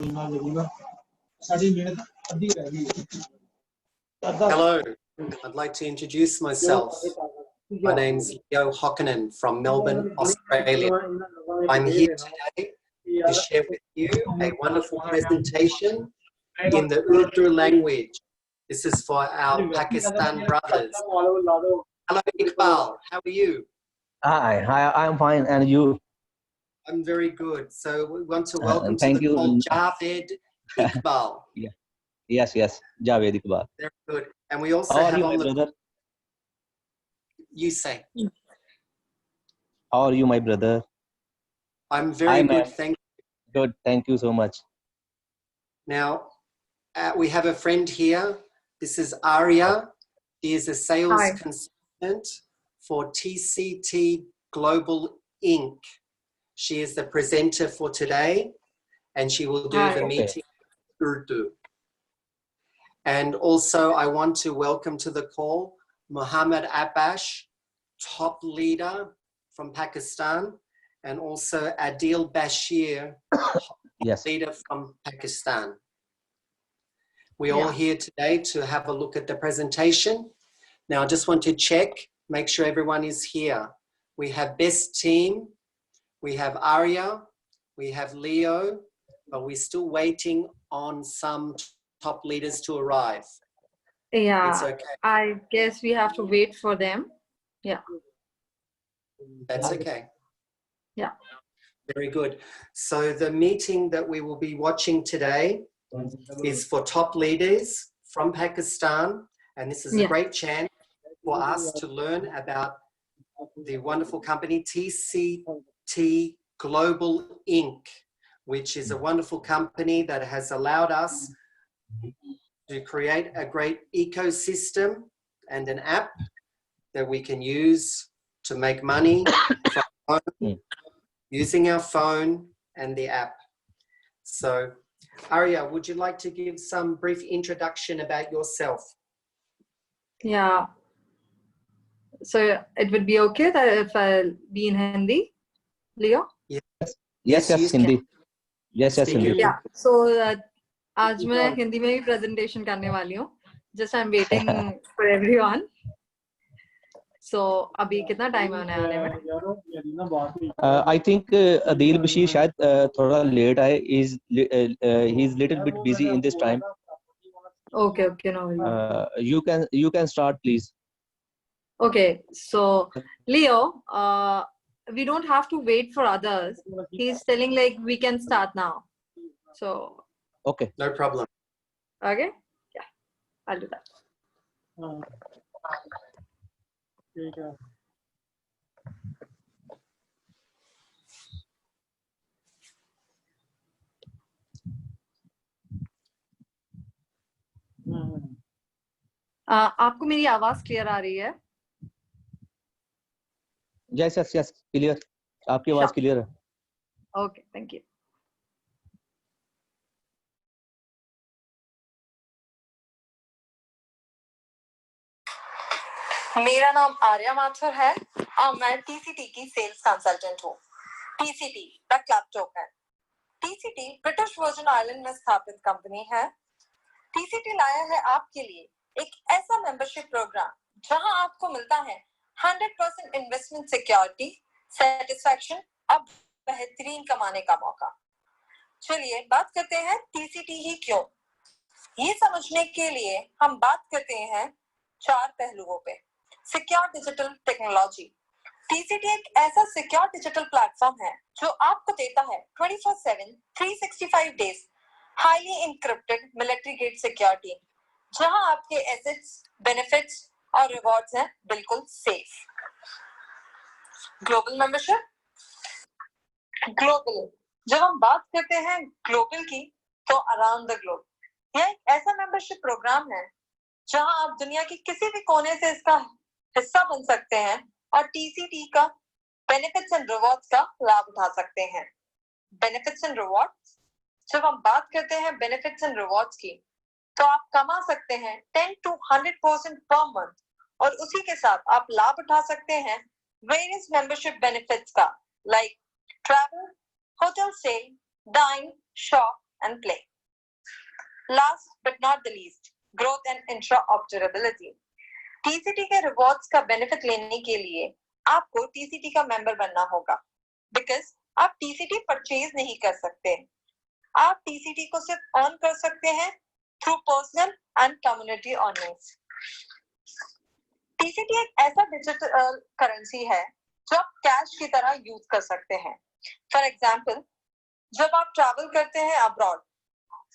Hello, I'd like to introduce myself. My name's Leo Hokkanen from Melbourne, Australia. I'm here today to share with you a wonderful presentation in the Urdu language. This is for our Pakistan brothers. Hello, Iqbal. How are you? Hi, I'm fine, and you? I'm very good. So we want to welcome to thank the you. call Javed Iqbal. Yeah. Yes, Javed Iqbal. Very good. And we also How are have you, on my the... brother? You say. How are you, my brother? I'm very good, thank you. Good, thank you so much. Now, we have a friend here. This is Arya. She is a sales consultant for TCT Global Inc. She is the presenter for today, and she will do the meeting in Urdu. And also, I want to welcome to the call Muhammad Abash, top leader from Pakistan, and also Adil Bashir, leader from Pakistan. We're all here today to have a look at the presentation. Now, I just want to check, make sure everyone is here. We have Best Team, we have Arya, we have Leo, but we're still waiting on some top leaders to arrive. Yeah, it's okay. I guess we have to wait for them. Yeah. That's okay. Yeah. Very good. So the meeting that we will be watching today is for top leaders from Pakistan, and this is a great chance for us to learn about the wonderful company TCT Global Inc., which is a wonderful company that has allowed us to create a great ecosystem and an app that we can use to make money from home, using our phone and the app. So, Arya, would you like to give some brief introduction about yourself? Yeah. So it would be okay that if I'll be in Hindi, Leo? Yes, Hindi. Yes, Hindi. Yeah. So आज मैं हिंदी में ही presentation करने वाली हूँ. Just I'm waiting for everyone. So अभी कितना time है उन्हें आने में? I think Adil Bashir शायद थोड़ा late आए. He's little bit busy in this time. Okay, no. You can start, please. Okay, so Leo, we don't have to wait for others. He's telling like we can start now. So okay, no problem. Okay, yeah, I'll do that. आपको मेरी आवाज clear आ रही है? Yes, clear. आपकी आवाज clear है. Okay, thank you. मेरा नाम आर्या माथुर है और मैं TCT की सेल्स कंसल्टेंट हूँ. TCT the club token. TCT British virgin island में स्थापित कंपनी है. TCT लाया है आपके लिए एक ऐसा मेंबरशिप प्रोग्राम जहां आपको मिलता है 100% इन्वेस्टमेंट सिक्योरिटी, सेटिस्फैक्शन और बेहतरीन कमाने का मौका. चलिए बात करते हैं TCT ही क्यों. ये समझने के लिए हम बात करते हैं 4 पहलुओं पे. Secure digital technology. TCT एक ऐसा सिक्योर डिजिटल प्लेटफॉर्म है जो आपको देता है 24/7 365 days highly encrypted military grade security, जहां आपके एसेट्स, बेनिफिट्स और रिवॉर्ड्स हैं बिल्कुल सेफ. Global membership. ग्लोबल, जब हम बात करते हैं ग्लोबल की तो अराउंड द ग्लोब. यह एक ऐसा मेंबरशिप प्रोग्राम है जहां आप दुनिया के किसी भी कोने से इसका हिस्सा बन सकते हैं और TCT का बेनिफिट्स एंड रिवॉर्ड्स का लाभ उठा सकते हैं. बेनिफिट्स एंड रिवॉर्ड्स, जब हम बात करते हैं बेनिफिट्स एंड रिवॉर्ड्स की तो आप कमा सकते हैं 10 to 100% पर मंथ और उसी के साथ आप लाभ उठा सकते हैं वेरियस मेंबरशिप बेनिफिट्स का, like travel, hotel stay, dine, shop, and play. Last but not the least, growth and interoperability. TCT के rewards का benefit लेने के लिए आपको TCT का member बनना होगा, because आप TCT purchase नहीं कर सकते. आप TCT को सिर्फ earn कर सकते हैं through personal and community earnings. TCT एक ऐसा digital currency है जो आप कैश की तरह यूज कर सकते हैं. फॉर एग्जाम्पल, जब आप ट्रैवल करते हैं अब्रॉड,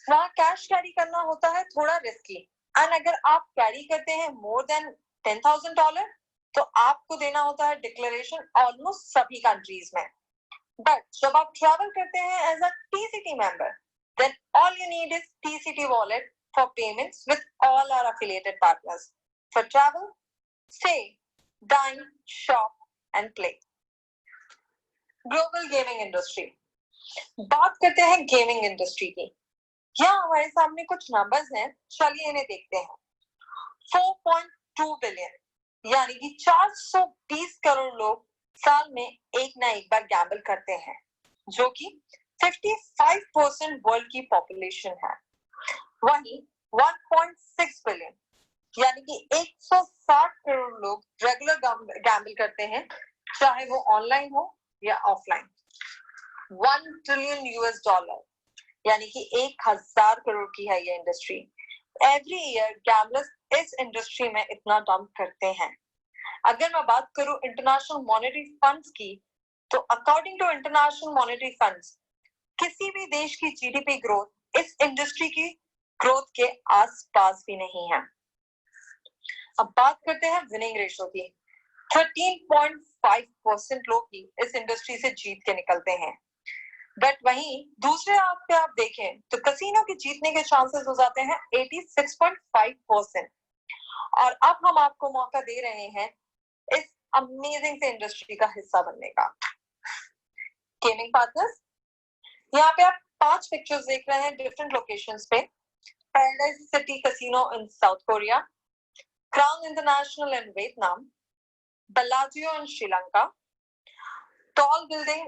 वहाँ कैश कैरी करना होता है थोड़ा रिस्की, एंड अगर आप कैरी करते हैं मोर देन $10,000 तो आपको देना होता है डिक्लेरेशन ऑलमोस्ट सभी कंट्रीज में. बट जब आप ट्रैवल करते हैं as a TCT member, then all you need is TCT wallet for payments with all our affiliated partners for travel, stay, dine, shop and play. Global gaming industry. बात करते हैं gaming industry की. यहाँ हमारे सामने कुछ नंबर्स हैं, चलिए इन्हें देखते हैं. 4.2 बिलियन यानी कि 420 करोड़ लोग साल में एक ना एक बार गैम्बल करते हैं, जो कि 55% वर्ल्ड की पॉपुलेशन है. वहीं 1.6 बिलियन यानी कि 160 करोड़ लोग रेगुलर गैम्बल करते हैं, चाहे वो ऑनलाइन हो या ऑफलाइन. $1 ट्रिलियन यानी कि 1000 करोड़ की है ये इंडस्ट्री. एवरी ईयर गैम्बलर्स इस इंडस्ट्री में इतना डंप करते हैं. अगर मैं बात करूं इंटरनेशनल मॉनेटरी फंड्स की, तो according to international monetary funds, किसी भी देश की GDP ग्रोथ इस इंडस्ट्री की ग्रोथ के आसपास भी नहीं है. अब बात करते हैं विनिंग रेशो की. 13.5% लोग ही इस इंडस्ट्री से जीत के निकलते हैं. बट वहीं दूसरे हाथ पे आप देखें तो कसिनो के जीतने के चांसेस हो जाते हैं 86.5%. और अब हम आपको मौका दे रहे हैं इस अमेजिंग से इंडस्ट्री का हिस्सा बनने का. गेमिंग पार्टनर्स, यहाँ पे आप 5 पिक्चर्स देख रहे हैं डिफरेंट लोकेशंस पे. Paradise city casino in South Korea, Crown International in Vietnam, Bellagio in Sri Lanka, Tall Building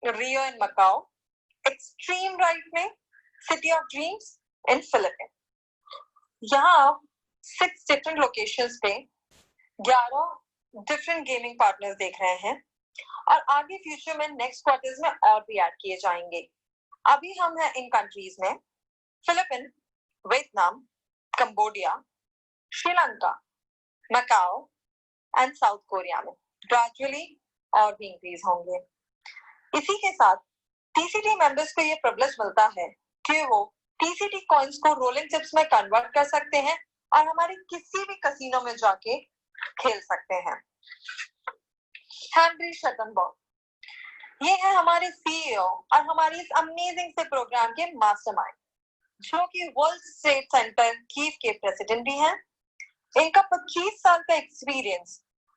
Rio in Macau, Extreme Right में City of Dreams in Philippines. यहाँ आप 6 different locations पे 11 different gaming partners देख रहे हैं, और आगे future में नेक्स्ट क्वार्टर्स में और भी ऐड किए जाएंगे. अभी हम हैं इन कंट्रीज में Philippine, Vietnam, Cambodia, Sri Lanka, Macao and South Korea में. ग्रेजुअली और भी इंक्रीज होंगे. इसी के साथ TCT मेंबर्स को ये प्रिविलेज मिलता है कि वो TCT कॉइंस को रोलिंग चिप्स में कन्वर्ट कर सकते हैं और हमारे किसी भी कैसीनो में जाके खेल सकते हैं. हेनरी शटनबर्ग, ये है हमारे CEO और हमारी इस अमेजिंग से प्रोग्राम के मास्टरमाइंड, जो कि वर्ल्ड ट्रेड सेंटर कीव के प्रेसिडेंट भी हैं. इनका 25 साल का experience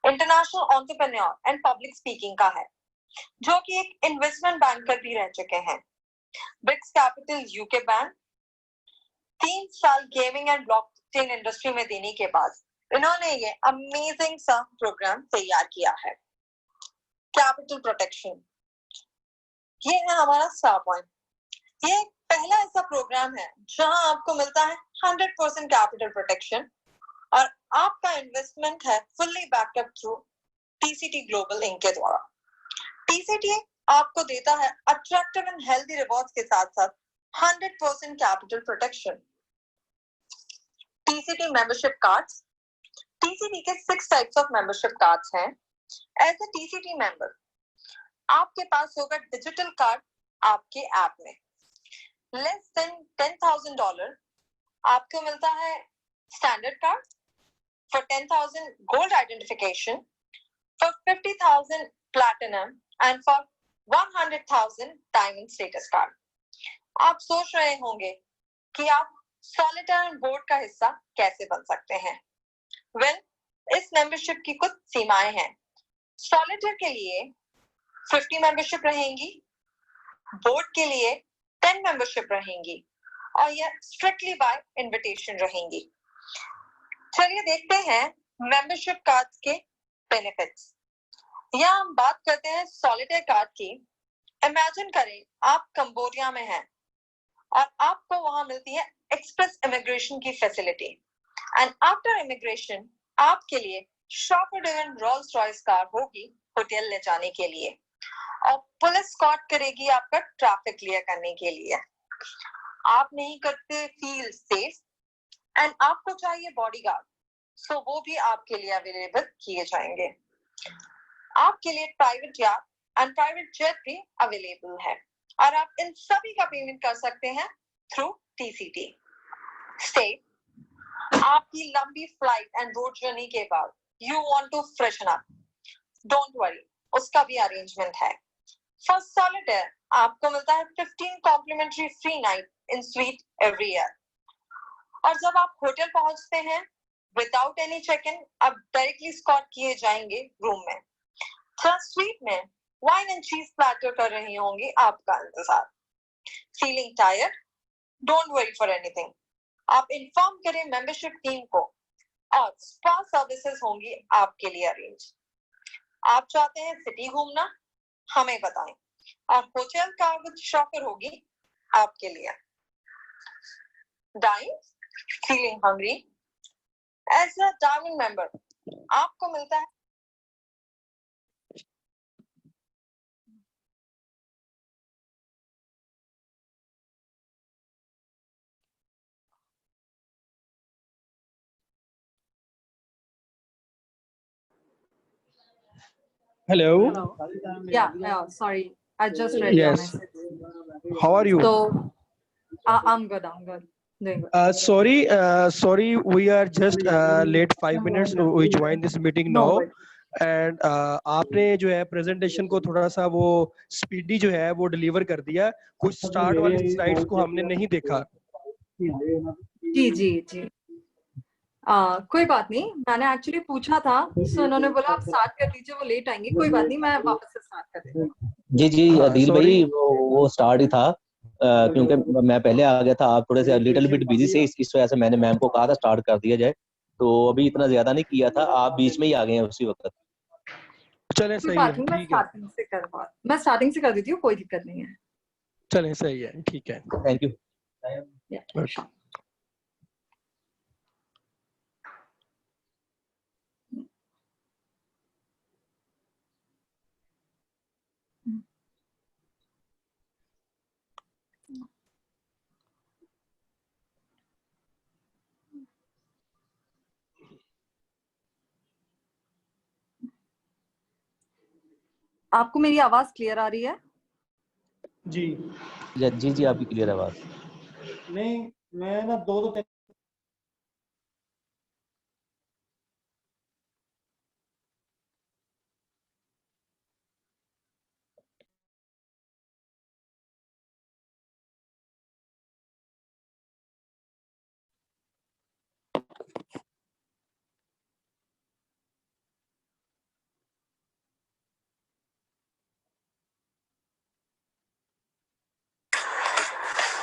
international entrepreneur and public speaking का है, जो कि एक इन्वेस्टमेंट बैंकर भी रह चुके हैं. ब्रिक्स कैपिटल यूके बैंक 3 साल गेमिंग एंड ब्लॉकचेन इंडस्ट्री में देने के बाद इन्होंने ये अमेजिंग सा प्रोग्राम तैयार किया है. कैपिटल प्रोटेक्शन, ये है हमारा स्टार पॉइंट. ये पहला ऐसा प्रोग्राम है जहां आपको मिलता है 100% कैपिटल प्रोटेक्शन और आपका इन्वेस्टमेंट है fully backup through TCT global inc के द्वारा. TCT आपको देता है अट्रैक्टिव एंड हेल्दी रिवॉर्ड्स के साथ साथ 100% capital protection. TCT membership cards, TCT के 6 टाइप्स ऑफ मेंबरशिप कार्ड्स हैं. एज अ TCT मेंबर आपके पास होगा डिजिटल कार्ड आपके ऐप में. लेस देन $10,000 आपको मिलता है standard card. For 10,000 gold identification, for 50,000 platinum and for 100,000 diamond status card. आप सोच रहे होंगे कि आप सॉलिटेयर बोर्ड का हिस्सा कैसे बन सकते हैं. वेल, इस मेंबरशिप की कुछ सीमाएं हैं. सॉलिटेयर के लिए 50 मेंबरशिप रहेंगी, बोर्ड के लिए 10 मेंबरशिप रहेंगी और यह स्ट्रिक्टली बाय इनविटेशन रहेंगी. चलिए देखते हैं मेंबरशिप कार्ड के बेनिफिट्स. यहाँ हम बात करते हैं सॉलिटेयर कार्ड की. इमेजिन करें आप कंबोडिया में हैं और आपको वहां मिलती है एक्सप्रेस इमिग्रेशन की फैसिलिटी। एंड आफ्टर इमिग्रेशन आपके लिए chauffeur driven Rolls Royce car होगी होटल ले जाने के लिए, और पुलिस स्कॉट करेगी आपका ट्रैफिक क्लियर करने के लिए। आप नहीं करते फील सेफ एंड आपको चाहिए बॉडीगार्ड, सो वो भी आपके लिए अवेलेबल किए जाएंगे। आपके लिए private yacht and private jet भी अवेलेबल है, और आप इन सभी का पेमेंट कर सकते हैं थ्रू टीसीटी। स्टे, आपकी लंबी फ्लाइट एंड रोड जर्नी के बाद you want to freshen up, don't worry, उसका भी अरेंजमेंट है। फर्स्ट सॉलिटेयर आपको मिलता है 15 complimentary free night in suite every year. और जब आप होटल पहुंचते हैं विदाउट एनी चेक इन, आप डायरेक्टली स्कॉट किए जाएंगे रूम में। स्वीट में वाइन एंड चीज प्लैटर कर रही होंगी आपका इंतजार। Feeling tired? Don't worry for anything, आप इन्फॉर्म करें मेंबरशिप टीम को और स्पा सर्विसेज होंगी आपके लिए अरेंज। आप चाहते हैं सिटी घूमना, हमें बताएं, और होटल कार विद शॉफर होगी आपके लिए। Dine, feeling hungry? As a dining member आपको मिलता है Hello. Yeah, sorry, I just read your Yes. message. How are you? So I'm good, doing good. Sorry, we are just late 5 minutes. We joined this meeting No now. worries. And आपने जो है presentation को थोड़ा सा वो speedy जो है वो डिलीवर कर दिया, कुछ स्टार्ट वाली स्लाइड्स को हमने नहीं देखा। जी जी जी, कोई बात नहीं, मैंने एक्चुअली पूछा था, सो उन्होंने बोला आप स्टार्ट कर दीजिए, वो लेट आएंगे, कोई बात नहीं, मैं वापस से स्टार्ट कर देती हूँ। जी जी अदील sorry. भाई, वो स्टार्ट ही था, क्योंकि मैं पहले आ गया था, आप थोड़े से लिटिल बिट बिजी से, इस वजह से मैंने मैम को कहा था स्टार्ट कर दिया जाए, तो अभी इतना ज्यादा नहीं किया था, आप बीच में ही आ गए हैं उसी वक्त। चलें कोई सही बात है, नहीं, मैं ठीक है, स्टार्टिंग से कर देती हूँ, कोई दिक्कत नहीं है। चलें सही है, ठीक है, थैंक यू। ओके। आपको मेरी आवाज क्लियर आ रही है? जी जी जी, आपकी क्लियर आवाज। नहीं, मैं ना दो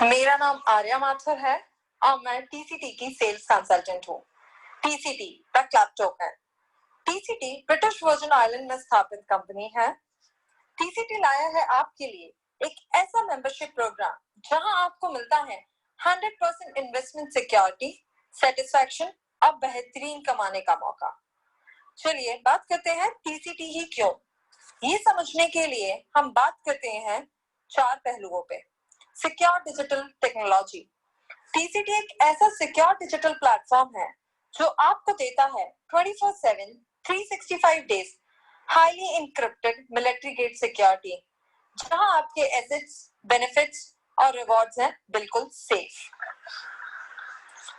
मेरा नाम आर्या माथुर है और मैं टीसीटी की सेल्स कंसल्टेंट हूँ। TCT the club token. TCT British virgin island में स्थापित कंपनी है। टीसीटी लाया है आपके लिए एक ऐसा मेंबरशिप प्रोग्राम जहां आपको मिलता है 100% इन्वेस्टमेंट सिक्योरिटी, सेटिस्फैक्शन और बेहतरीन कमाने का मौका। चलिए बात करते हैं टीसीटी ही क्यों। ये समझने के लिए हम बात करते हैं 4 पहलुओं पे। Secure digital technology. टीसीटी एक ऐसा सिक्योर डिजिटल प्लेटफॉर्म है जो आपको देता है 24/7 365 days highly encrypted military grade security, जहां आपके एसेट्स, बेनिफिट्स और रिवॉर्ड्स हैं बिल्कुल सेफ।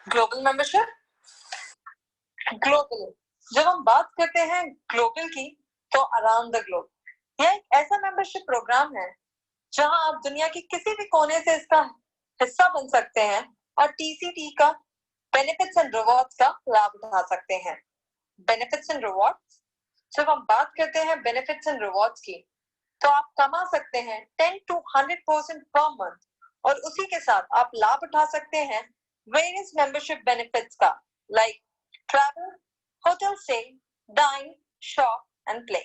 Global membership. ग्लोबल, जब हम बात करते हैं ग्लोबल की, तो अराउंड द ग्लोब, यह एक ऐसा मेंबरशिप प्रोग्राम है जहां आप दुनिया के किसी भी कोने से इसका हिस्सा बन सकते हैं और टीसीटी का बेनिफिट्स एंड रिवॉर्ड्स का लाभ उठा सकते हैं। बेनिफिट्स एंड रिवॉर्ड्स, जब हम बात करते हैं बेनिफिट्स एंड रिवॉर्ड्स की, तो आप कमा सकते हैं 10 to 100% पर मंथ, और उसी के साथ आप लाभ उठा सकते हैं वेरियस मेंबरशिप बेनिफिट्स का, like travel, hotel stay, dine, shop and play.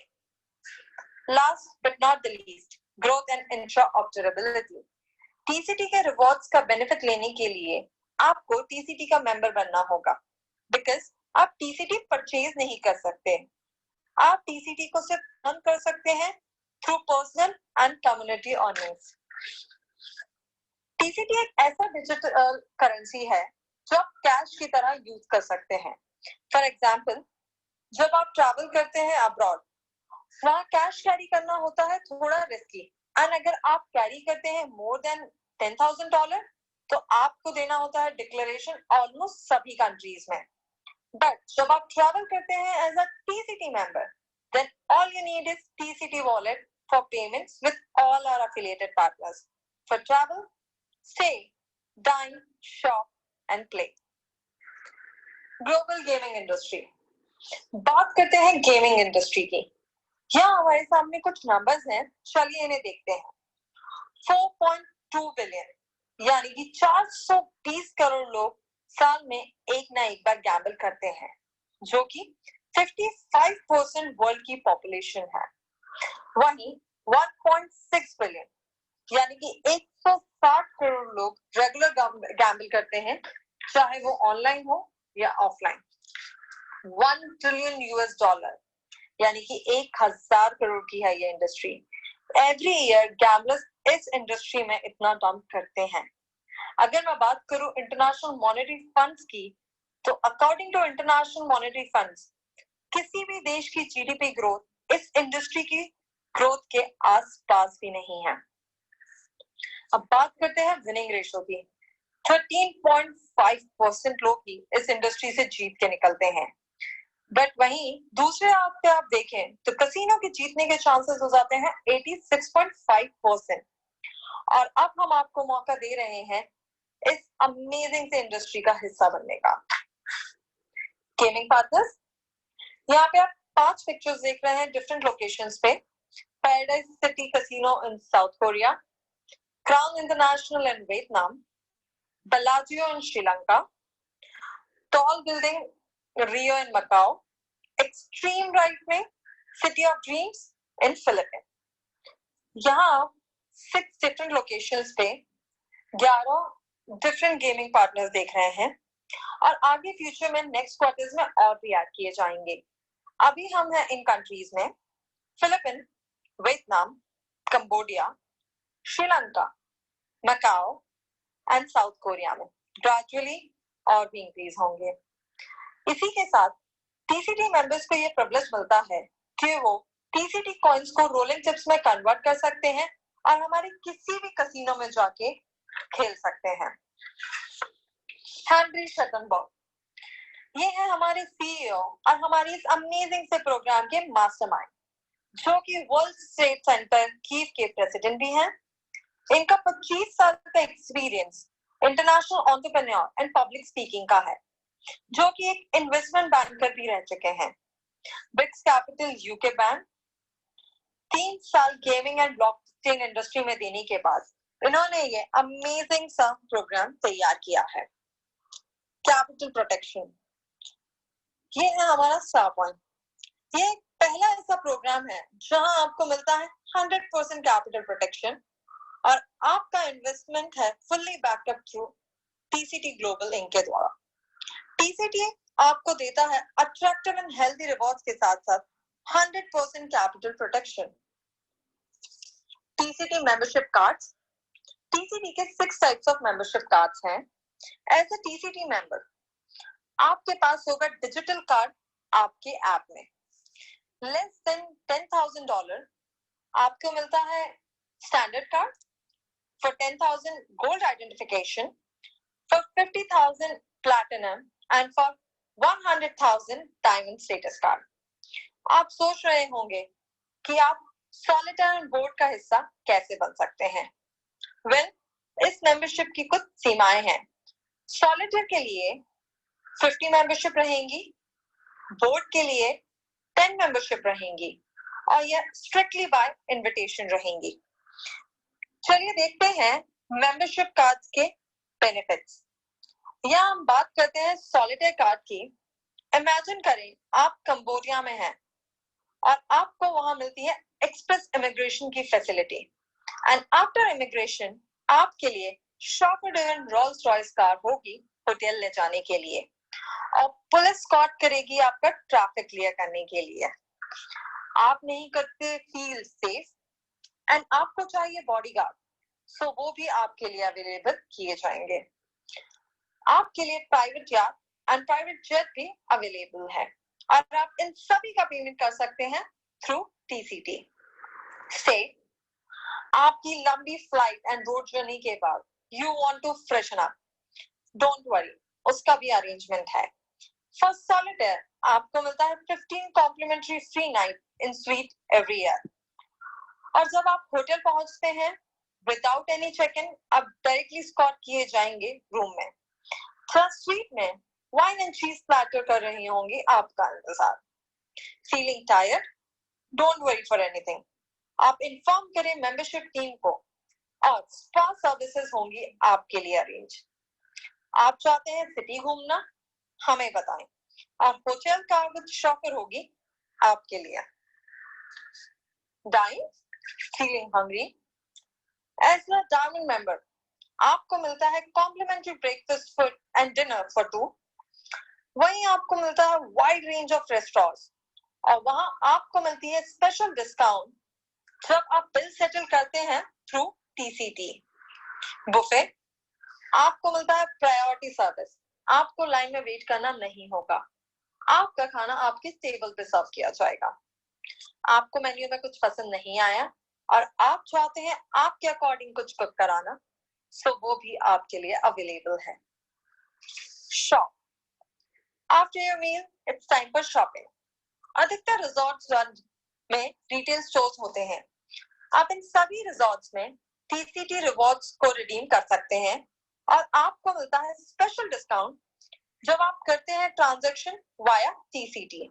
Last but not the least, growth and interoperability. TCT के रिवॉर्ड्स का बेनिफिट लेने के लिए आपको टीसीटी का मेंबर बनना होगा, बिकॉज आप टीसीटी परचेज नहीं कर सकते। आप टीसीटी को सिर्फ अर्न कर सकते हैं through personal and community earnings. TCT एक ऐसा डिजिटल करेंसी है जो आप कैश की तरह यूज कर सकते हैं। फॉर एग्जाम्पल, जब आप ट्रैवल करते हैं अब्रॉड, वहाँ कैश कैरी करना होता है थोड़ा रिस्की, एंड अगर आप कैरी करते हैं मोर देन $10,000 तो आपको देना होता है डिक्लेरेशन ऑलमोस्ट सभी कंट्रीज में। बट जब आप ट्रैवल करते हैं as a TCT member, then all you need is TCT wallet for payments with all our affiliated partners for travel, stay, dine, shop and play. Global gaming industry, बात करते हैं gaming industry की। यहाँ हमारे सामने कुछ नंबर्स हैं, चलिए इन्हें देखते हैं। 4.2 बिलियन यानी कि 420 करोड़ लोग साल में एक ना एक बार गैम्बल करते हैं, जो कि 55% वर्ल्ड की पॉपुलेशन है। वहीं 1.6 बिलियन यानी कि 160 करोड़ लोग रेगुलर गैम्बल करते हैं, चाहे वो ऑनलाइन हो या ऑफलाइन। $1 ट्रिलियन यानी कि 1000 करोड़ की है ये इंडस्ट्री। एवरी ईयर गैम्बलर्स इस इंडस्ट्री में इतना डंप करते हैं। अगर मैं बात करूं इंटरनेशनल मॉनेटरी फंड्स की, तो according to international monetary funds, किसी भी देश की जीडीपी ग्रोथ इस इंडस्ट्री की ग्रोथ के आसपास भी नहीं है। अब बात करते हैं विनिंग रेशो की। 13.5% लोग ही इस इंडस्ट्री से जीत के निकलते हैं। बट वहीं दूसरे हाथ पे आप देखें तो कसिनो के जीतने के चांसेस हो जाते हैं 86.5%। और अब हम आपको मौका दे रहे हैं इस अमेजिंग से इंडस्ट्री का हिस्सा बनने का। गेमिंग पार्टनर्स, यहाँ पे आप 5 पिक्चर्स देख रहे हैं डिफरेंट लोकेशंस पे। Paradise city casino in South Korea, crown international in Vietnam, Bellagio in Sri Lanka, tall building Rio in Macau, extreme right में city of dreams in Philippines. यहाँ 6 डिफरेंट लोकेशंस पे 11 डिफरेंट गेमिंग पार्टनर्स देख रहे हैं, और आगे future में नेक्स्ट क्वार्टर्स में और भी ऐड किए जाएंगे। अभी हम हैं इन कंट्रीज में Philippines, Vietnam, Cambodia, Sri Lanka, Macao and South Korea में। ग्रेजुअली और भी इंक्रीज होंगे। इसी के साथ टीसीटी मेंबर्स को ये प्रिविलेज मिलता है कि वो टीसीटी कॉइंस को रोलिंग चिप्स में कन्वर्ट कर सकते हैं और हमारे किसी भी कसिनो में जाके खेल सकते हैं। हेनरी शटनबर्ग, ये है हमारे सीईओ और हमारी इस अमेजिंग से प्रोग्राम के मास्टरमाइंड, जो कि वर्ल्ड ट्रेड सेंटर कीव के प्रेसिडेंट भी हैं। इनका 25 साल का experience international entrepreneur and public speaking का है, जो कि एक इन्वेस्टमेंट बैंकर भी रह चुके हैं। ब्रिक्स कैपिटल यूके बैंक 3 साल गेमिंग एंड ब्लॉकचेन इंडस्ट्री में देने के बाद इन्होंने ये अमेजिंग सा प्रोग्राम तैयार किया है। कैपिटल प्रोटेक्शन, ये है हमारा स्टार पॉइंट। ये पहला ऐसा प्रोग्राम है जहां आपको मिलता है 100% कैपिटल प्रोटेक्शन और आपका इन्वेस्टमेंट है fully backup through TCT global inc के द्वारा। टीसीटी आपको देता है अट्रैक्टिव एंड हेल्दी रिवॉर्ड्स के साथ साथ 100% capital protection. TCT membership cards, TCT के 6 टाइप्स ऑफ मेंबरशिप कार्ड्स हैं। एज अ टीसीटी मेंबर आपके पास होगा डिजिटल कार्ड आपके ऐप में। लेस देन $10,000 आपको मिलता है standard card, for 10,000 gold identification, for 50,000 platinum and for 100,000 diamond status card. आप सोच रहे होंगे कि आप सॉलिटेयर एंड बोर्ड का हिस्सा कैसे बन सकते हैं। वेल, इस मेंबरशिप की कुछ सीमाएं हैं। सॉलिटेयर के लिए 50 मेंबरशिप रहेंगी, बोर्ड के लिए 10 मेंबरशिप रहेंगी और यह स्ट्रिक्टली बाय इनविटेशन रहेंगी। चलिए देखते हैं मेंबरशिप कार्ड्स के बेनिफिट्स। यहाँ हम बात करते हैं सॉलिटेयर कार्ड की। इमेजिन करें आप कंबोडिया में हैं और आपको वहां मिलती है एक्सप्रेस इमिग्रेशन की फैसिलिटी, एंड आफ्टर इमिग्रेशन आपके लिए chauffeur driven Rolls Royce car होगी होटल ले जाने के लिए, और पुलिस स्कॉट करेगी आपका ट्रैफिक क्लियर करने के लिए। आप नहीं करते फील सेफ एंड आपको चाहिए बॉडीगार्ड, सो वो भी आपके लिए अवेलेबल किए जाएंगे। आपके लिए private yacht and private jet भी अवेलेबल है, और आप इन सभी का पेमेंट कर सकते हैं थ्रू टीसीटी। से आपकी लंबी फ्लाइट एंड रोड जर्नी के बाद you want to freshen up, don't worry, उसका भी अरेंजमेंट है। फॉर सॉलिटेयर आपको मिलता है 15 complimentary free night in suite every year. और जब आप होटल पहुंचते हैं विदाउट एनी चेक इन, आप डायरेक्टली स्कॉट किए जाएंगे रूम में। स्वीट में वाइन एंड चीज प्लैटर कर रही होंगी आपका इंतजार। Feeling tired? Don't worry for anything, आप इन्फॉर्म करें मेंबरशिप टीम को और स्पा सर्विसेज होंगी आपके लिए अरेंज। आप चाहते हैं सिटी घूमना? हमें बताएं, और होटल कार विद शॉफर होगी आपके लिए। Dine? Feeling hungry? As a diamond member आपको मिलता है complimentary breakfast food and dinner for 2। वहीं आपको मिलता है वाइड रेंज ऑफ रेस्टोरेंट्स, और वहां आपको मिलती है स्पेशल डिस्काउंट जब आप बिल सेटल करते हैं थ्रू टीसीटी। बुफे आपको मिलता है प्रायोरिटी सर्विस, आपको लाइन में वेट करना नहीं होगा, आपका खाना आपके टेबल पे सर्व किया जाएगा। आपको मेन्यू में कुछ पसंद नहीं आया और आप चाहते हैं आपके अकॉर्डिंग कुछ कुक कराना, सो वो भी आपके लिए अवेलेबल है। Shop after your meal it's time for shopping. अधिकतर रिजॉर्ट्स में रिटेल स्टोर्स होते हैं। आप इन सभी रिजॉर्ट्स में टीसीटी रिवॉर्ड्स को रिडीम कर सकते हैं, और आपको मिलता है स्पेशल डिस्काउंट जब आप करते हैं ट्रांजैक्शन वाया टीसीटी।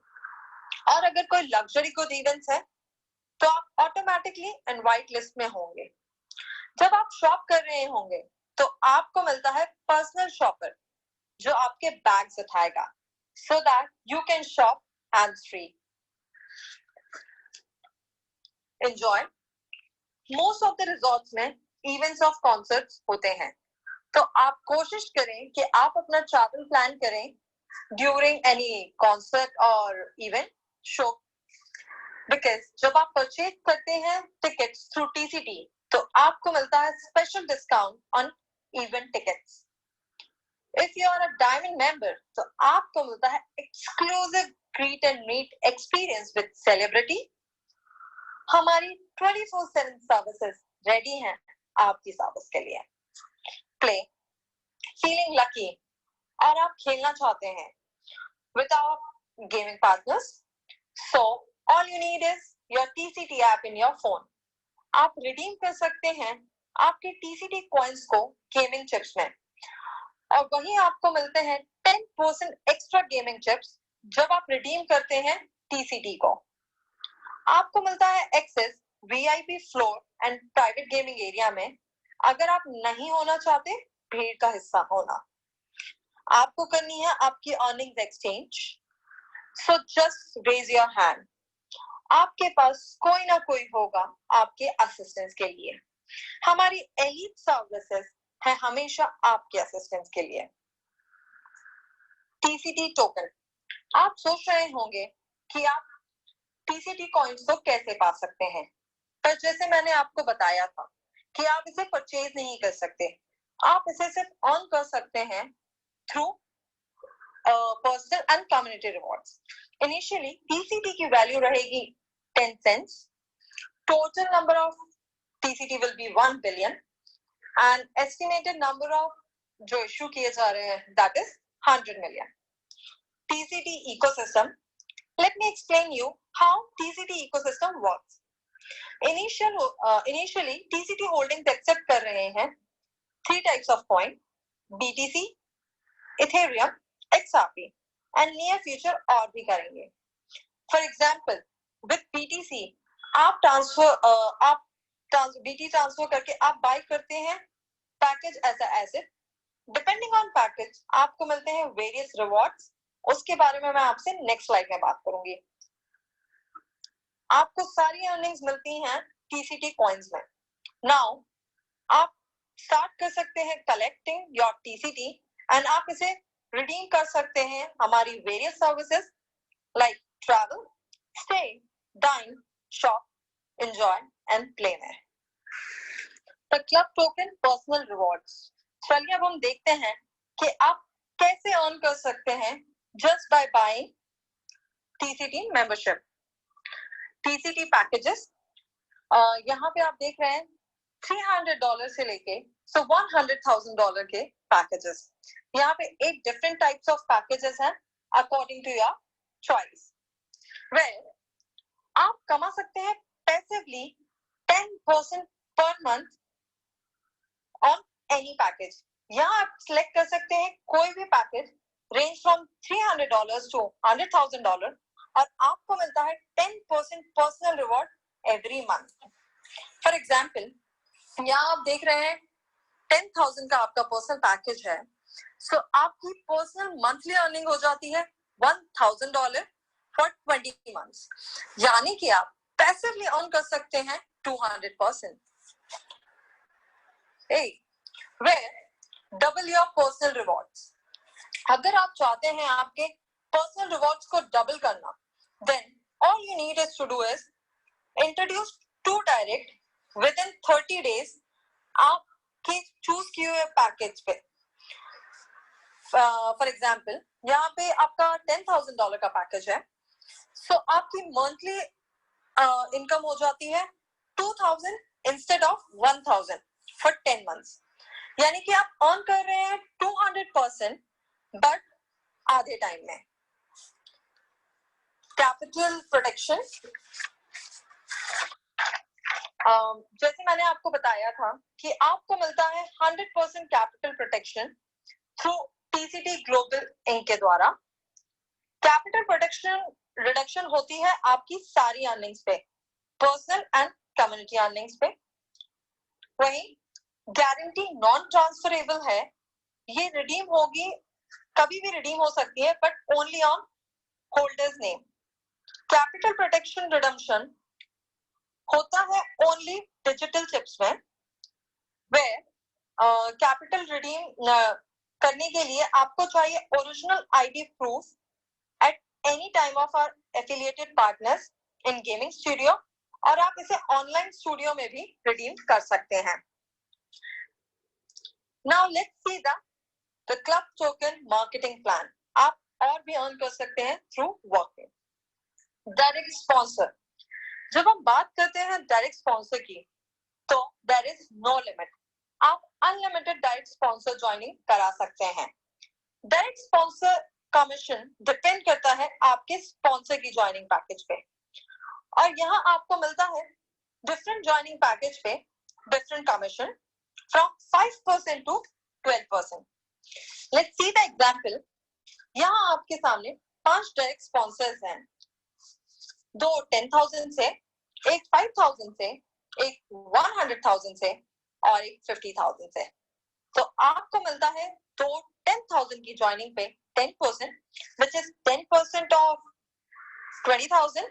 और अगर कोई लग्जरी गुड इवेंट्स है तो आप ऑटोमेटिकली इनवाइट लिस्ट में होंगे। जब आप शॉप कर रहे होंगे तो आपको मिलता है पर्सनल शॉपर जो आपके बैग्स उठाएगा, so that you can shop hands free. Enjoy. Most of the resorts में इवेंट्स ऑफ कॉन्सर्ट्स होते हैं, तो आप कोशिश करें कि आप अपना ट्रैवल प्लान करें ड्यूरिंग एनी कॉन्सर्ट और इवेंट शो, बिकॉज जब आप परचेज करते हैं टिकट्स थ्रू टीसीटी तो आपको मिलता है special discount on event tickets. If you are a diamond member तो आपको मिलता है exclusive greet and meet experience with celebrity. हमारी 24/7 सर्विसेज रेडी हैं आपकी सर्विस के लिए। प्ले फीलिंग लकी और आप खेलना चाहते हैं with our gaming partners, so all you need is your TCT app in your phone. आप रिडीम कर सकते हैं आपके TCT कॉइन्स को गेमिंग चिप्स में, और वहीं आपको मिलते हैं 10% एक्स्ट्रा गेमिंग चिप्स जब आप रिडीम करते हैं TCT को। आपको मिलता है access VIP floor and private gaming area में, अगर आप नहीं होना चाहते भीड़ का हिस्सा होना। आपको करनी है आपकी earnings exchange, so just raise your hand. आपके पास कोई ना कोई होगा आपके असिस्टेंस के लिए। हमारी एलीट सर्विसेज है हमेशा आपके असिस्टेंस के लिए। टीसीटी टोकन, आप सोच रहे होंगे कि आप टीसीटी कॉइन्स को कैसे पा सकते हैं, पर जैसे मैंने आपको बताया था कि आप इसे परचेज नहीं कर सकते, आप इसे सिर्फ अर्न कर सकते हैं through personal and community rewards. Initially, TCT की वैल्यू रहेगी 10 cents. Total number of TCT will be 1 billion, and estimated number of जो इशू किए जा रहे हैं that is 100 million. TCT ecosystem. Let me explain you how TCT ecosystem works. Initially, TCT holdings accept कर रहे हैं 3 types of coin: BTC, Ethereum, XRP, and near future और भी करेंगे। For example, with BTC आप BT ट्रांसफर करके आप buy करते हैं package as a asset. Depending on package आपको मिलते हैं वेरियस रिवॉर्ड्स, उसके बारे में मैं आपसे नेक्स्ट स्लाइड में बात करूंगी। आपको सारी अर्निंग्स मिलती हैं TCT कॉइन्स में। नाउ आप स्टार्ट कर सकते हैं कलेक्टिंग योर TCT एंड आप इसे रिडीम कर सकते हैं हमारी various services like travel, stay, dine, shop, enjoy and play में। The club token personal rewards. चलिए अब हम देखते हैं कि आप कैसे अर्न कर सकते हैं just by buying TCT membership. TCT packages यहाँ पे आप देख रहे हैं $300 से लेके $100,000 के पैकेजेस। यहाँ पे 8 डिफरेंट टाइप्स ऑफ पैकेजेस हैं according to your choice. Well आप कमा सकते हैं passively 10% per month on any package. यहाँ आप सिलेक्ट कर सकते हैं कोई भी पैकेज रेंज फ्रॉम $300 to $100,000 और आपको मिलता है 10% personal reward every month. For example यहाँ आप देख रहे हैं 10,000 का आपका पर्सनल पैकेज है, सो आपकी पर्सनल मंथली अर्निंग हो जाती है $1,000 फॉर 20 मंथ्स, यानी कि आप पैसिवली अर्न कर सकते हैं 200%। Double your personal rewards. अगर आप चाहते हैं आपके पर्सनल रिवॉर्ड्स को डबल करना, then all you need is to do is introduce to direct within 30 days आपके चूज किए हुए पैकेज पे। फॉर एग्जाम्पल यहाँ पे आपका $10,000 का पैकेज है, सो आपकी मंथली इनकम हो जाती है 2,000 इंस्टेड ऑफ 1,000 फॉर 10 मंथ्स, यानी कि आप अर्न कर रहे हैं 200% बट आधे टाइम में। कैपिटल प्रोटेक्शन, जैसे मैंने आपको बताया था कि आपको मिलता है 100% capital protection through TCT global inc के द्वारा। कैपिटल प्रोटेक्शन रिडक्शन होती है आपकी सारी अर्निंग्स पे, पर्सनल एंड कम्युनिटी अर्निंग्स पे। वही गारंटी नॉन ट्रांसफरेबल है, ये रिडीम होगी, कभी भी रिडीम हो सकती है but only on holders name. Capital protection redemption होता है ओनली डिजिटल चिप्स में, वेयर कैपिटल रिडीम करने के लिए आपको चाहिए original ID proof at any time of our affiliated partners in gaming studio, और आप इसे ऑनलाइन स्टूडियो में भी रिडीम कर सकते हैं। Now let's see the club token marketing plan. आप और भी अर्न कर सकते हैं थ्रू वर्किंग। डायरेक्ट स्पॉन्सर, जब हम बात करते हैं डायरेक्ट स्पॉन्सर की, तो देयर इज नो लिमिट, आप अनलिमिटेड डायरेक्ट स्पॉन्सर ज्वाइनिंग करा सकते हैं। डायरेक्ट स्पॉन्सर कमीशन डिपेंड करता है आपके स्पॉन्सर की ज्वाइनिंग पैकेज पे, और यहाँ आपको मिलता है डिफरेंट ज्वाइनिंग पैकेज पे different commission from 5% to 12%। Let's see the example. यहाँ आपके सामने 5 डायरेक्ट स्पॉन्सर्स हैं, 2 10,000 से, एक 5,000 से, एक 100,000 से और एक 50,000 से। तो आपको मिलता है 2 10,000 की ज्वाइनिंग पे 10%, which is 10% of 20,000,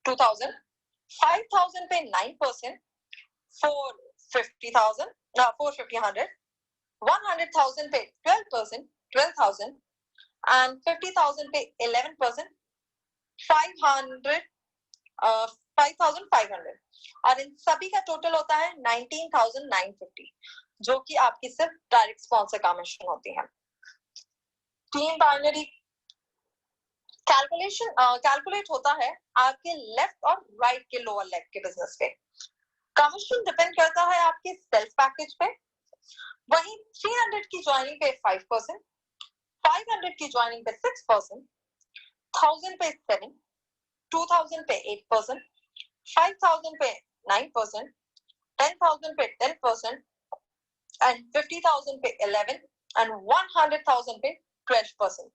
2,000, 5,000 पे 9%, 450,000, 450, 100,000 पे 12%, 12,000, and 50,000 पे 11%, 5,500, और इन सभी का टोटल होता है 19,950, जो कि आपकी सिर्फ डायरेक्ट स्पॉन्सर कमीशन होती है। टीम बाइनरी कैलकुलेट होता है आपके लेफ्ट और राइट के लोअर लेग के बिजनेस पे। कमीशन डिपेंड करता है आपके सेल्फ पैकेज पे। वहीं 300 की ज्वाइनिंग पे 5%, 500 की ज्वाइनिंग पे 6%, 1000 पे 7%, 2000 पे 8%, 5000 पे 9%, 10,000 पे 10%, and 50,000 पे 11%, and 100,000 पे 12%।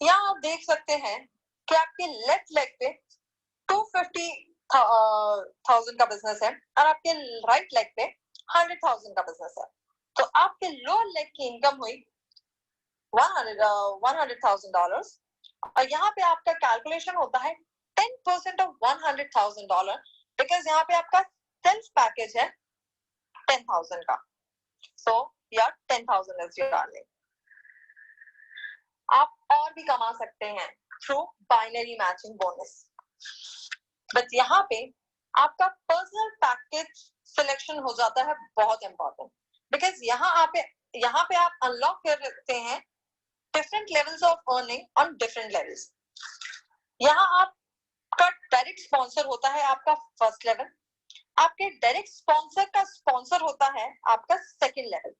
यहाँ आप देख सकते हैं कि आपके लेफ्ट लेग पे 250,000 का बिजनेस है और आपके राइट लेग पे 100,000 का बिजनेस है। तो आपके लोअर लेग की इनकम हुई $100,000, और यहाँ पे आपका कैलकुलेशन होता है 10% of $100,000, बिकॉज यहाँ पे आपका सेल्फ पैकेज है 10,000 का. So your 10,000 is your earning. आप और भी कमा सकते हैं through binary matching bonus. But यहाँ पे आपका पर्सनल पैकेज सिलेक्शन हो जाता है बहुत इंपॉर्टेंट, बिकॉज यहाँ पे आप अनलॉक करते हैं different levels of earning on different levels. यहाँ आपका डायरेक्ट स्पॉन्सर होता है आपका फर्स्ट लेवल, आपके डायरेक्ट स्पॉन्सर का स्पॉन्सर होता है आपका सेकंड लेवल,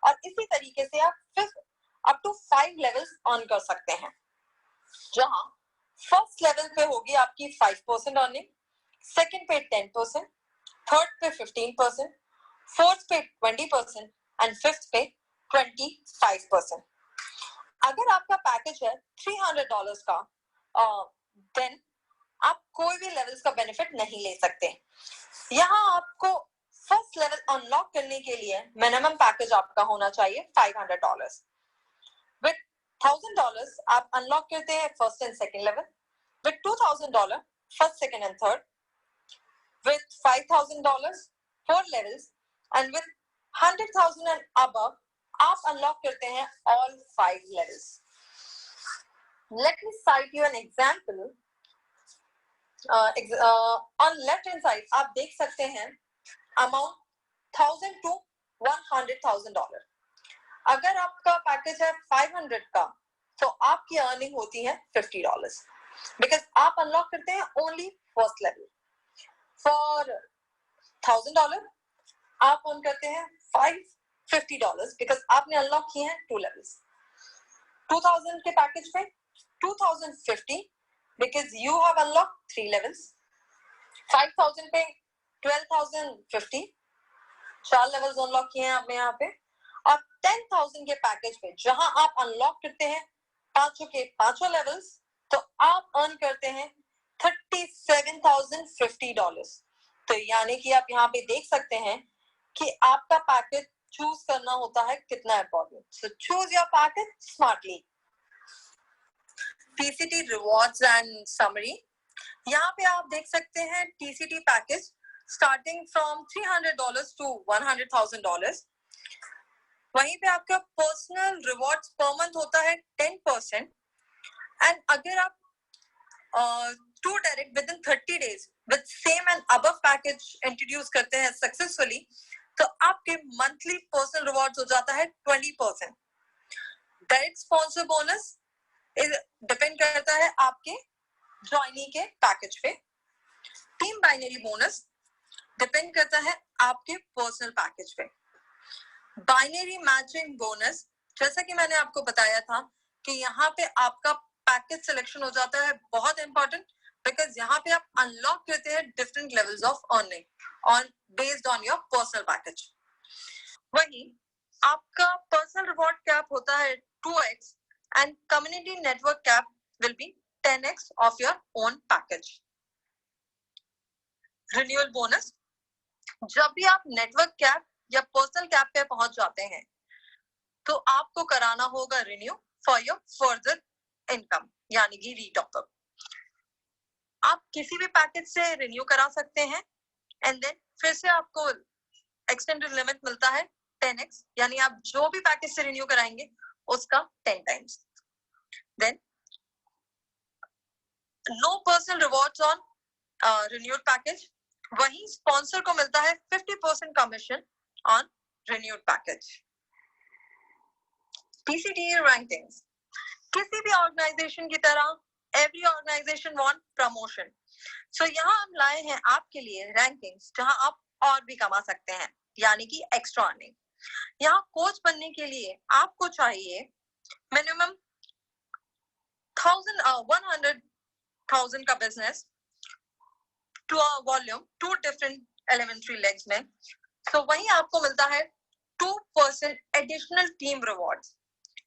और इसी तरीके से आप फिर अप टू 5 लेवल्स अर्न कर सकते हैं. जहां फर्स्ट लेवल पे होगी आपकी 5% अर्निंग, सेकंड पे 10%, थर्ड पे 15%, फोर्थ पे 20% एंड फिफ्थ पे 25%. अगर आपका पैकेज है $300 का, देन आप कोई भी लेवल्स का बेनिफिट नहीं ले सकते. यहाँ आपको फर्स्ट लेवल अनलॉक करने के लिए मिनिमम पैकेज आपका होना चाहिए $500. विद $1,000 आप अनलॉक करते हैं first and second level, with $2,000 first, second and third, with $5,000 4 levels, and with 100,000 and above आप अनलॉक करते हैं all 5 levels. Let me cite you an example. On left hand side आप देख सकते हैं amount $1,000 to $100,000. अगर आपका पैकेज है 500 का, तो आपकी अर्निंग होती है $50, बिकॉज आप अनलॉक करते हैं ओनली फर्स्ट लेवल. फॉर $1,000 आप अर्न करते हैं $50 बिकॉज आपने अनलॉक किए हैं 2 लेवल्स. 2000 के पैकेज पे 2050 because you have unlock 3 levels. 5000 पे 12,050 4 लेवल्स अनलॉक किए हैं आपने यहाँ पे. और 10,000 के पैकेज पे जहां आप अनलॉक करते हैं पांचों के पांचों लेवल्स, तो आप अर्न करते हैं $37,050. तो यानी कि आप यहाँ पे देख सकते हैं कि आपका पैकेज चूज करना होता है कितना important. So choose your package smartly. TCT rewards and summary. यहाँ पे आप देख सकते हैं TCT package starting from $300 to $100,000. वहीं पे आपका पर्सनल रिवॉर्ड्स पर मंथ होता है 10%. एंड अगर आप two direct within 30 days with same and above package introduce करते हैं सक्सेसफुली, तो आपके मंथली पर्सनल रिवॉर्ड्स हो जाता है 20%. डायरेक्ट स्पॉन्सर बोनस डिपेंड करता है आपके ज्वाइनी के पैकेज पे. टीम बाइनरी बोनस डिपेंड करता है आपके पर्सनल पैकेज पे. बाइनरी मैचिंग बोनस, जैसा कि मैंने आपको बताया था कि यहाँ पे आपका पैकेज सिलेक्शन हो जाता है बहुत इंपॉर्टेंट, बिकॉज यहाँ पे आप अनलॉक करते हैं different levels of earning on based on your personal package. वहीं आपका पर्सनल रिवॉर्ड कैप होता है 2x and community network cap will be 10x of your own package. Renewal bonus, जब भी आप नेटवर्क कैप या पर्सनल कैप पे पहुंच जाते हैं, तो आपको कराना होगा renew for your further income, यानी कि रीटॉप अप. आप किसी भी पैकेज से रिन्यू करा सकते हैं एंड देन फिर से आपको एक्सटेंडेड लिमिट मिलता है 10x, यानी आप जो भी पैकेज से रिन्यू कराएंगे उसका 10 times. Then no personal rewards on renewed package. वहीं स्पॉन्सर को मिलता है 50% commission on renewed package. TCT rankings, किसी भी ऑर्गेनाइजेशन की तरह every organization want promotion. So यहाँ हम लाए हैं आपके लिए रैंकिंग्स जहां आप और भी कमा सकते हैं, यानी कि एक्स्ट्रा अर्निंग. यहाँ कोच बनने के लिए आपको चाहिए मिनिमम 100,000 का business to a volume 2 different elementary legs में. सो वहीं आपको मिलता है 2% additional team rewards.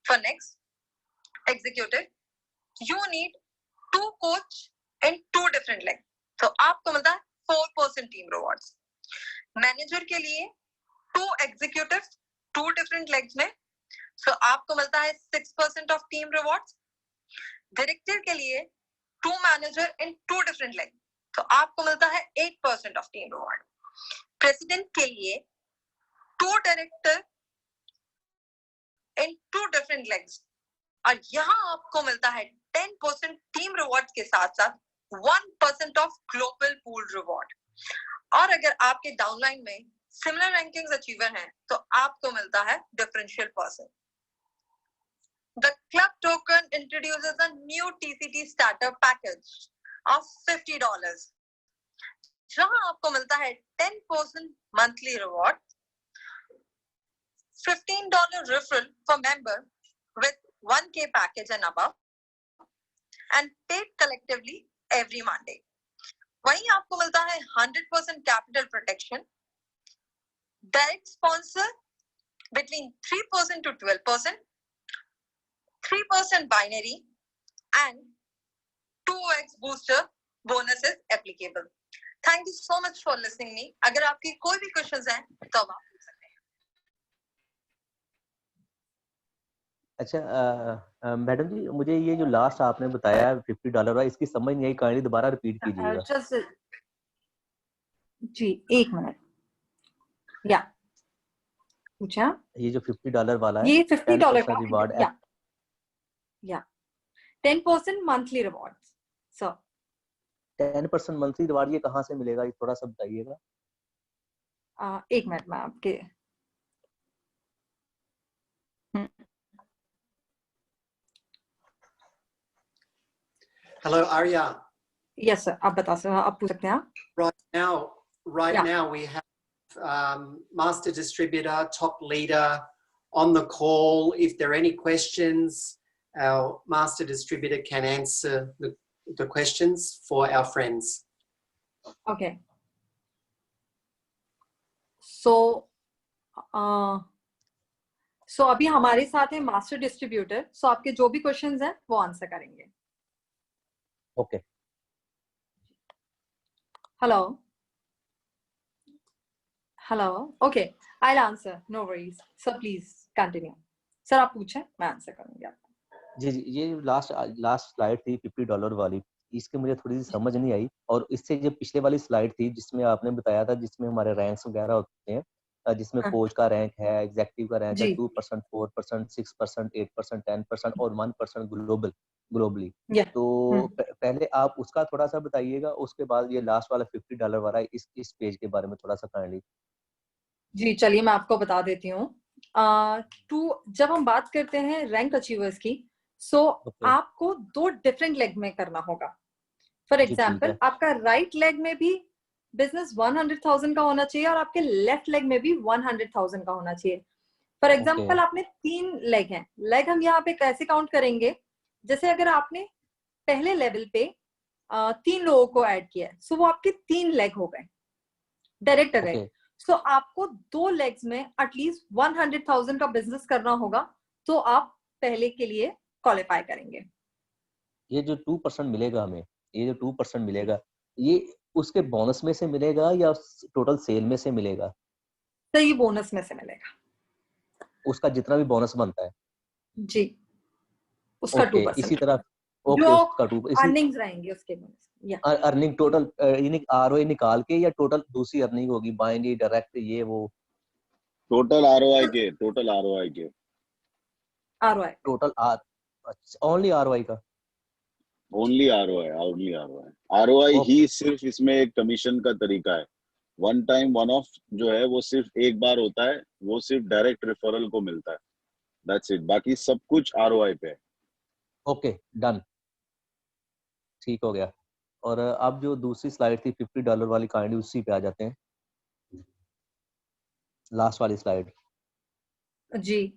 For next executive you need 2 coach in 2 different leg, तो आपको मिलता है 4% टीम रिवॉर्ड्स. मैनेजर के लिए 2 एग्जीक्यूटिव 2 डिफरेंट लेग्स में, सो आपको मिलता है 6% ऑफ टीम रिवॉर्ड्स. डायरेक्टर के लिए 2 मैनेजर इन 2 डिफरेंट लेग, तो आपको मिलता है 8% ऑफ टीम रिवॉर्ड. प्रेसिडेंट के लिए 2 director in 2 different legs, और यहाँ आपको मिलता है 10% टीम रिवॉर्ड के साथ साथ 1% ऑफ ग्लोबल पूल रिवॉर्ड। और अगर आपके डाउनलाइन में सिमिलर रैंकिंग्स अचीवर हैं तो आपको मिलता है differential person. The club token introduces a new TCT starter package of $50, जहां आपको मिलता है 10% monthly reward, $15 referral for member with 1K package and above, and paid collectively every Monday. वहीं आपको मिलता है 100% capital protection, direct sponsor between 3% to 12%, 3% binary, and 2x booster bonus is applicable. Thank you so much for listening me. अगर आपकी कोई भी questions हैं तो आप पूछ सकते हैं। अच्छा मैडम जी, मुझे ये जो लास्ट आपने बताया $50 वाला, इसकी समझ नहीं आई, काइंडली दोबारा रिपीट कीजिएगा। जी, 1 मिनट। या पूछा, ये जो $50 वाला है, ये $50 का रिवार्ड, या 10% monthly reward. Sir 10% monthly reward, ये कहाँ से मिलेगा, ये थोड़ा सा बताइएगा। 1 मिनट में आपके Hello, Arya. यस सर, आप बता सकते हैं, आप पूछ सकते हैं। Right Yeah. now we have master distributor, top leader on the call. If there are any questions, our master distributor can answer the questions for our friends. Okay. So अभी हमारे साथ है मास्टर डिस्ट्रीब्यूटर। सो आपके जो भी questions हैं वो answer करेंगे। Okay. Hello, okay, I will answer, no worries sir, please continue. Sir आप पूछें, मैं आंसर करूंगी आपको। जी, ये लास्ट स्लाइड थी $50 वाली, इसके मुझे थोड़ी सी समझ नहीं आई। और इससे जो पिछले वाली स्लाइड थी जिसमें आपने बताया था, जिसमें हमारे रैंक्स वगैरह होते हैं, जिसमें कोच का रैंक है, एग्जीक्यूटिव का रैंक है, 2%, 4%, 6%, 8%, 10% और 1% ग्लोबली। तो पहले आप उसका थोड़ा सा बताइएगा, उसके बाद ये लास्ट वाला $50 वाला इस पेज के बारे में थोड़ा सा काइंडली। जी चलिए, मैं आपको बता देती हूँ। जब हम बात करते हैं रैंक अचीवर्स की, आपको 2 डिफरेंट लेग में करना होगा। फॉर एग्जाम्पल, आपका राइट लेग में भी बिजनेस 100,000 का होना चाहिए और आपके लेफ्ट लेग में भी 100,000 का होना चाहिए। फॉर एग्जाम्पल, आपने 3 लेग हैं। लेग हम यहाँ पे कैसे काउंट करेंगे, जैसे अगर आपने पहले लेवल पे 3 लोगों को ऐड किया है, सो वो आपके 3 लेग हो गए डायरेक्ट लेग। सो आपको 2 लेग्स में एटलीस्ट 100,000 का बिजनेस करना होगा, तो आप पहले के लिए क्वालिफाई करेंगे। ये जो 2% मिलेगा हमें, ये जो 2% मिलेगा, ये उसके बोनस में से मिलेगा या टोटल सेल में से मिलेगा? तो ये बोनस में से मिलेगा, उसका जितना भी बोनस बनता है। जी, उसका 2%। इसी तरह उसका 2% अर्निंग्स रहेंगे उसके बोनस। अर्निंग टोटल आरओआई निकाल के, या टोटल दूसरी अर्निंग होगी, बाइंडी डायरेक्ट ये वो? टोटल आरओआई के ओनली आरओआई का, ओनली आरओआई आरओआई ही सिर्फ इसमें एक कमीशन का तरीका है। वन टाइम वन ऑफ जो है वो सिर्फ एक बार होता है, वो सिर्फ डायरेक्ट रेफरल को मिलता है, दैट्स इट। बाकी सब कुछ आरओआई पे है। ओके, डन, ठीक हो गया। और अब जो दूसरी स्लाइड थी $50 वाली, काइंडली उसी पे आ जाते हैं, लास्ट वाली स्लाइड। जी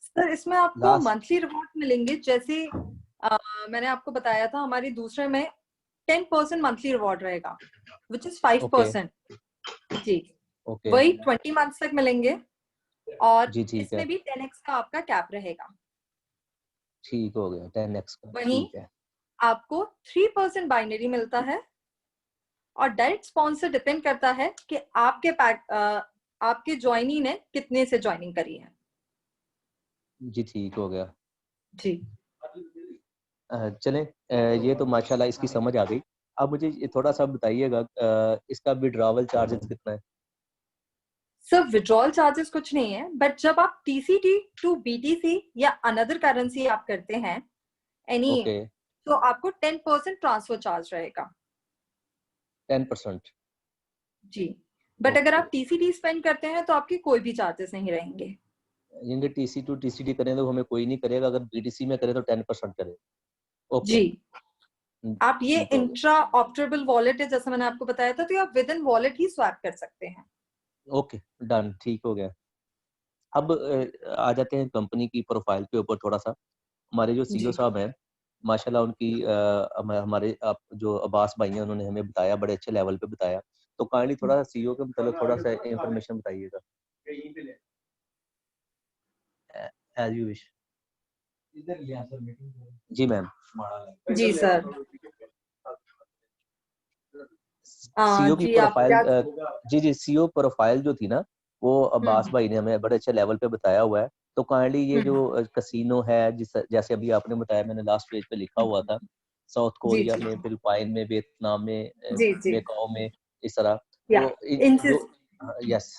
सर, इसमें आपको मंथली रिवॉर्ड मिलेंगे। जैसे मैंने आपको बताया था, हमारी दूसरे में 10% मंथली रिवॉर्ड रहेगा, विच इज 5%। जी, वही 20 मंथ्स तक मिलेंगे, और इसमें भी 10x का आपका कैप रहेगा। ठीक हो गया, 10x का। वहीं आपको 3% बाइनरी मिलता है, और डायरेक्ट स्पॉन्सर डिपेंड करता है कि आपके ज्वाइनी ने कितने से ज्वाइनिंग करी है। जी, ठीक हो गया जी। चलें, ये तो माशाल्लाह इसकी समझ आ गई। अब मुझे थोड़ा सा बताइएगा, इसका विड्रॉवल चार्जेस कितना है? सर विड्रॉल चार्जेस कुछ नहीं है, बट जब आप TCT टू BTC या अनदर करेंसी आप करते हैं एनी, ओके तो आपको 10% ट्रांसफर चार्ज रहेगा 10%। जी। बट अगर ओके आप TCT स्पेंड करते हैं तो आपके कोई भी चार्जेस नहीं रहेंगे। जिनके टीसी टू टीसीटी करें तो हमें कोई नहीं करेगा, अगर बीटीसी में करें तो 10% करेगा। ओके जी। आप ये ठीक हो गया। इंट्रा ऑप्टरेबल वॉलेट है जैसा मैंने आपको बताया था, तो आप with in wallet he swap कर सकते हैं। ओके डन, ठीक हो गया। अब आ जाते हैं कंपनी की प्रोफाइल के ऊपर थोड़ा सा। हमारे जो सीईओ जी साहब हैं माशाल्लाह, उनकी हमारे आप जो अब्बास भाई हैं उन्होंने हमें बताया, बड़े अच्छे लेवल पे बताया। तो काइंडली थोड़ा सा सीईओ के मतलब थोड़ा सा इंफॉर्मेशन बताइएगा। As you wish. जी मैम। जी सर। सीईओ की जी आप प्रोफाइल क्या। जी जी सीईओ प्रोफाइल जो थी ना, वो अब्बास भाई ने हमें बड़े अच्छे लेवल पे बताया हुआ है। तो काइंडली ये जो कसिनो है, जिस जैसे अभी आपने बताया, मैंने लास्ट पेज पे लिखा हुआ था, साउथ जी कोरिया जी में, फिलिपाइन में, वियतनाम में, जी जी मेकाओ में, इस तरह। या तो जो इंसिस। यस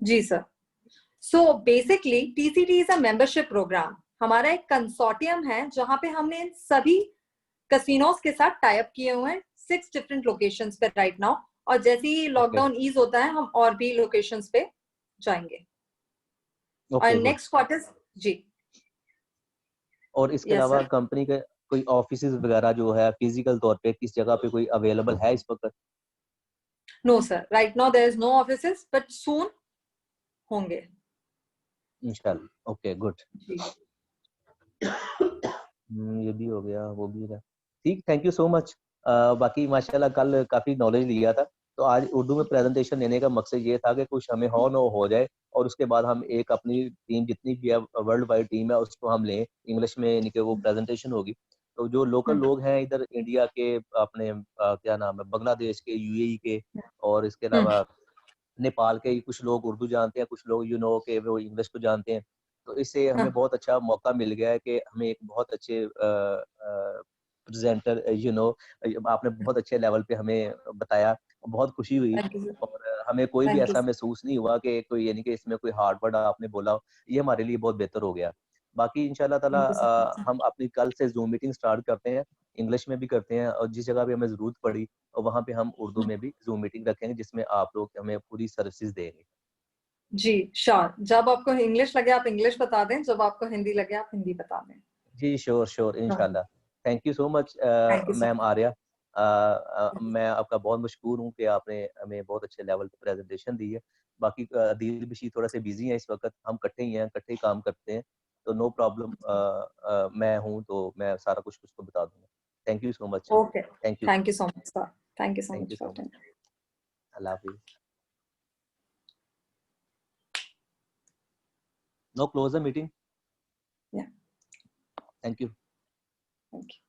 जी sir. So basically TCT is a membership program. हमारा एक कंसोर्टियम है जहां पे हमने इन सभी कसिनोज के साथ टाई अप किए हुए हैं 6 डिफरेंट लोकेशंस पे राइट नाउ। और जैसे ही ओके लॉकडाउन ईज होता है हम और भी लोकेशंस पे जाएंगे। और ओके गुड। Next quarter. जी। और इसके यस अलावा सर। कंपनी के कोई ऑफिसेज वगैरह जो है फिजिकल तौर पे किस जगह पे कोई अवेलेबल है इस वक्त? No sir, right now there is no offices, but soon होंगे। इंशाल्लाह। Okay good. जी। ये भी हो गया, वो भी है। ठीक, थैंक यू सो मच। बाकी माशाल्लाह कल काफ़ी नॉलेज लिया था, तो आज उर्दू में प्रेजेंटेशन देने का मकसद ये था कि कुछ हमें हो न हो जाए, और उसके बाद हम एक अपनी टीम जितनी भी है, वर्ल्ड वाइड टीम है, उसको हम लें, इंग्लिश में यानी कि वो प्रेजेंटेशन होगी। तो जो लोकल लोग हैं इधर इंडिया के, अपने क्या नाम है, बांग्लादेश के, यूएई के, और इसके अलावा नेपाल के ही कुछ लोग उर्दू जानते हैं, कुछ लोग के वो इंग्लिश को जानते हैं। तो इससे हमें बहुत अच्छा मौका मिल गया है कि हमें एक बहुत अच्छे प्रेजेंटर आपने बहुत अच्छे लेवल पे हमें बताया, बहुत खुशी हुई। Thank you. और हमें कोई भी थैंक यू। ऐसा महसूस नहीं हुआ कि कोई यानी कि इसमें कोई हार्ड वर्ड आपने बोला हो। ये हमारे लिए बहुत बेहतर हो गया। बाकी इंशाल्लाह ताला थैंक यू सो मच। हम अपनी कल से जूम मीटिंग स्टार्ट करते हैं, इंग्लिश में भी करते हैं, और जिस जगह भी हमें ज़रूरत पड़ी और वहाँ पे हम उर्दू में भी जूम मीटिंग रखेंगे, जिसमें आप लोग हमें पूरी सर्विसेज देंगे। जी श्योर। जब आपको इंग्लिश लगे आप इंग्लिश बता दें, जब आपको हिंदी लगे आप हिंदी बता दें। जी श्योर श्योर इंशाल्लाह। Thank you so much thank you so ma'am much. Arya. मैं आपका बहुत मशकूर हूँ कि आपने हमें बहुत अच्छे लेवल पे प्रेजेंटेशन दी है। बाकी अदील बशीर थोड़ा से बिजी हैं इस वक्त, हम इकट्ठे ही हैं, इकट्ठे ही काम करते हैं, तो नो प्रॉब्लम। मैं हूँ तो मैं सारा कुछ उसको बता दूंगा। Thank you so much. Okay. Thank you. Thank you so much sir. Thank you so thank much you for so much. Time. अल्लाह हाफिज। No close the meeting. या थैंक यू। Thank you.